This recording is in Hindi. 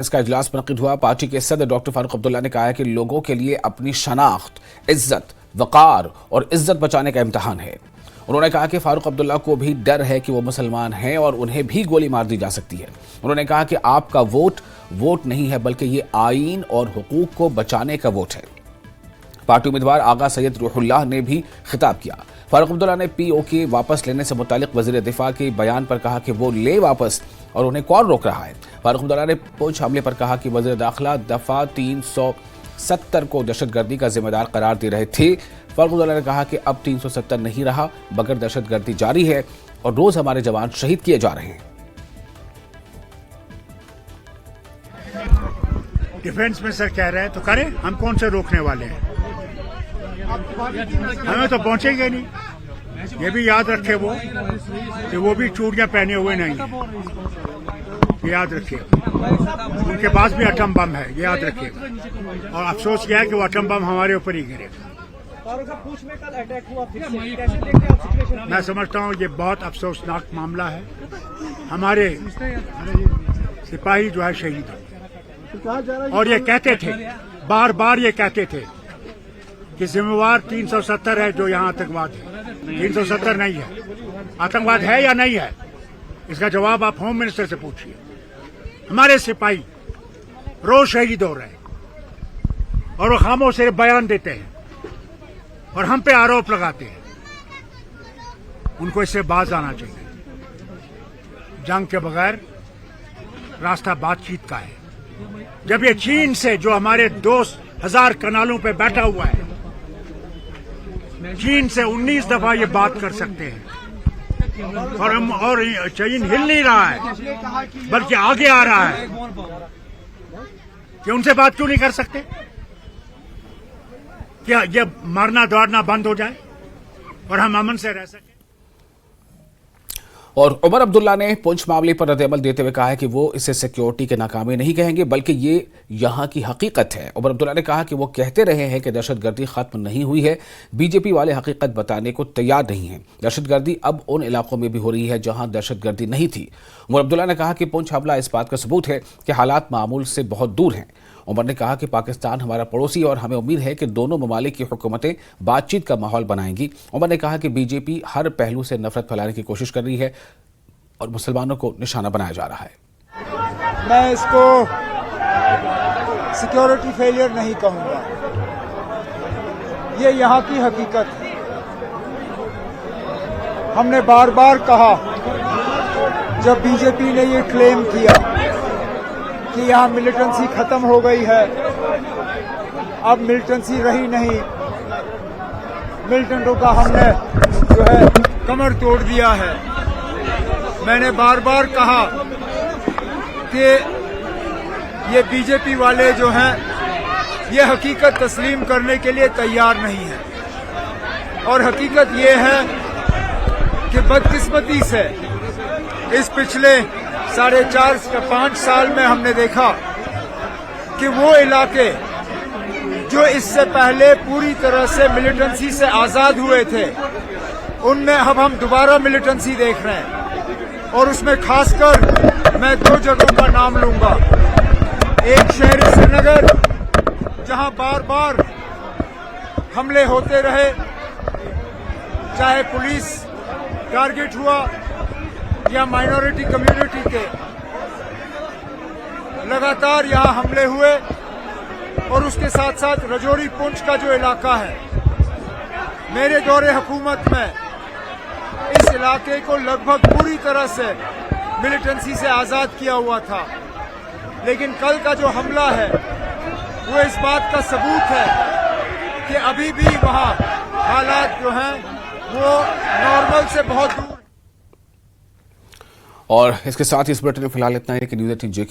इसका इजलास मुनक्किद हुआ। पार्टी के सदर डॉक्टर फारूक अब्दुल्ला ने कहा है कि लोगों के लिए अपनी शनाख्त, इज्जत, वकार और इज्जत बचाने का इम्तहान है। उन्होंने कहा कि फारूक अब्दुल्ला को भी डर है कि वो मुसलमान हैं और उन्हें भी गोली मार दी जा सकती है। उन्होंने कहा कि आपका वोट नहीं है, बल्कि ये आईन और हुकूक को बचाने का वोट है। पार्टी उम्मीदवार आगा सैयद रूहुल्लाह ने भी खिताब किया। फारूक अब्दुल्ला ने पीओके वापस लेने से मुतालिक वज़ीर दिफा के बयान पर कहा कि वो ले वापस और उन्हें कौन रोक रहा है। फारूक अब्दुल्ला ने पुंछ हमले पर कहा कि वज़ीर दाखिला दफा 370 को दहशतगर्दी का जिम्मेदार करार दे रहे थे। फारूक अब्दुल्ला ने कहा कि अब 370 नहीं रहा, मगर दहशतगर्दी जारी है और रोज हमारे जवान शहीद किए जा रहे हैं। डिफेंस में सर कह रहे हैं तो करें, हम कौन से रोकने वाले हैं? हमें तो पहुंचेंगे नहीं। ये भी याद रखे वो कि वो भी चूड़ियां पहने हुए नहीं है, ये याद रखिए। उनके पास भी एटम बम है, ये याद रखिए। और अफसोस किया है कि वो एटम बम हमारे ऊपर ही गिरेगा। मैं समझता हूँ ये बहुत अफसोसनाक मामला है। हमारे सिपाही जो है शहीद हो, और ये कहते थे, बार बार ये कहते थे कि जिम्मेवार 370 है जो यहाँ आतंकवाद है। 370 नहीं है। आतंकवाद है या नहीं है, इसका जवाब आप होम मिनिस्टर से पूछिए। हमारे सिपाही रोज शहीद हो रहे हैं और वो खामोश से बयान देते हैं और हम पे आरोप लगाते हैं। उनको इससे बाज आना चाहिए। जंग के बगैर रास्ता बातचीत का है। जब ये चीन से, जो हमारे 2000 कनालों पे बैठा हुआ है, चीन से 19 दफा ये बात कर सकते हैं और चीन हिल नहीं रहा है बल्कि आगे आ रहा है, कि उनसे बात क्यों नहीं कर सकते? क्या ये मारना दौड़ना बंद हो जाए और हम अमन से रह सकें? और उमर अब्दुल्ला ने पुंछ मामले पर रद्द-ए-अमल देते हुए कहा है कि वो इसे सिक्योरिटी के नाकामी नहीं कहेंगे, बल्कि ये यहाँ की हकीकत है। उमर अब्दुल्ला ने कहा कि वो कहते रहे हैं कि दहशतगर्दी खत्म नहीं हुई है, बीजेपी वाले हकीकत बताने को तैयार नहीं है। दहशतगर्दी अब उन इलाकों में भी हो रही है जहाँ दहशतगर्दी नहीं थी। उमर अब्दुल्ला ने कहा कि पुंछ हमला इस बात का सबूत है कि हालात मामूल से बहुत दूर हैं। उमर ने कहा कि पाकिस्तान हमारा पड़ोसी और हमें उम्मीद है कि दोनों ममालिक की हुकूमतें बातचीत का माहौल बनाएंगी। उमर ने कहा कि बीजेपी हर पहलू से नफरत फैलाने की कोशिश कर रही है और मुसलमानों को निशाना बनाया जा रहा है। मैं इसको सिक्योरिटी फेलियर नहीं कहूंगा, ये यहाँ की हकीकत है। हमने बार बार कहा, जब बीजेपी ने ये क्लेम किया कि यहाँ मिलिटेंसी खत्म हो गई है, अब मिलिटेंसी रही नहीं, मिलिटेंटों का हमने जो है कमर तोड़ दिया है। मैंने बार बार कहा कि ये बीजेपी वाले जो हैं, ये हकीकत तस्लीम करने के लिए तैयार नहीं है। और हकीकत ये है कि बदकिस्मती से इस पिछले 4.5 से 5 साल में हमने देखा कि वो इलाके जो इससे पहले पूरी तरह से मिलिटेंसी से आजाद हुए थे, उनमें अब हम दोबारा मिलिटेंसी देख रहे हैं। और उसमें खासकर मैं 2 जगहों का नाम लूंगा। एक शहर श्रीनगर, जहां बार बार हमले होते रहे, चाहे पुलिस टारगेट हुआ या माइनॉरिटी कम्युनिटी के, लगातार यहां हमले हुए। और उसके साथ साथ रजौरी पुंछ का जो इलाका है, मेरे दौरे हुकूमत में इस इलाके को लगभग पूरी तरह से मिलिटेंसी से आजाद किया हुआ था। लेकिन कल का जो हमला है वो इस बात का सबूत है कि अभी भी वहां हालात जो हैं वो नॉर्मल से बहुत दूर। और इसके साथ ही इस बुलेटिन में फिलहाल इतना है कि न्यूज़ 18 JK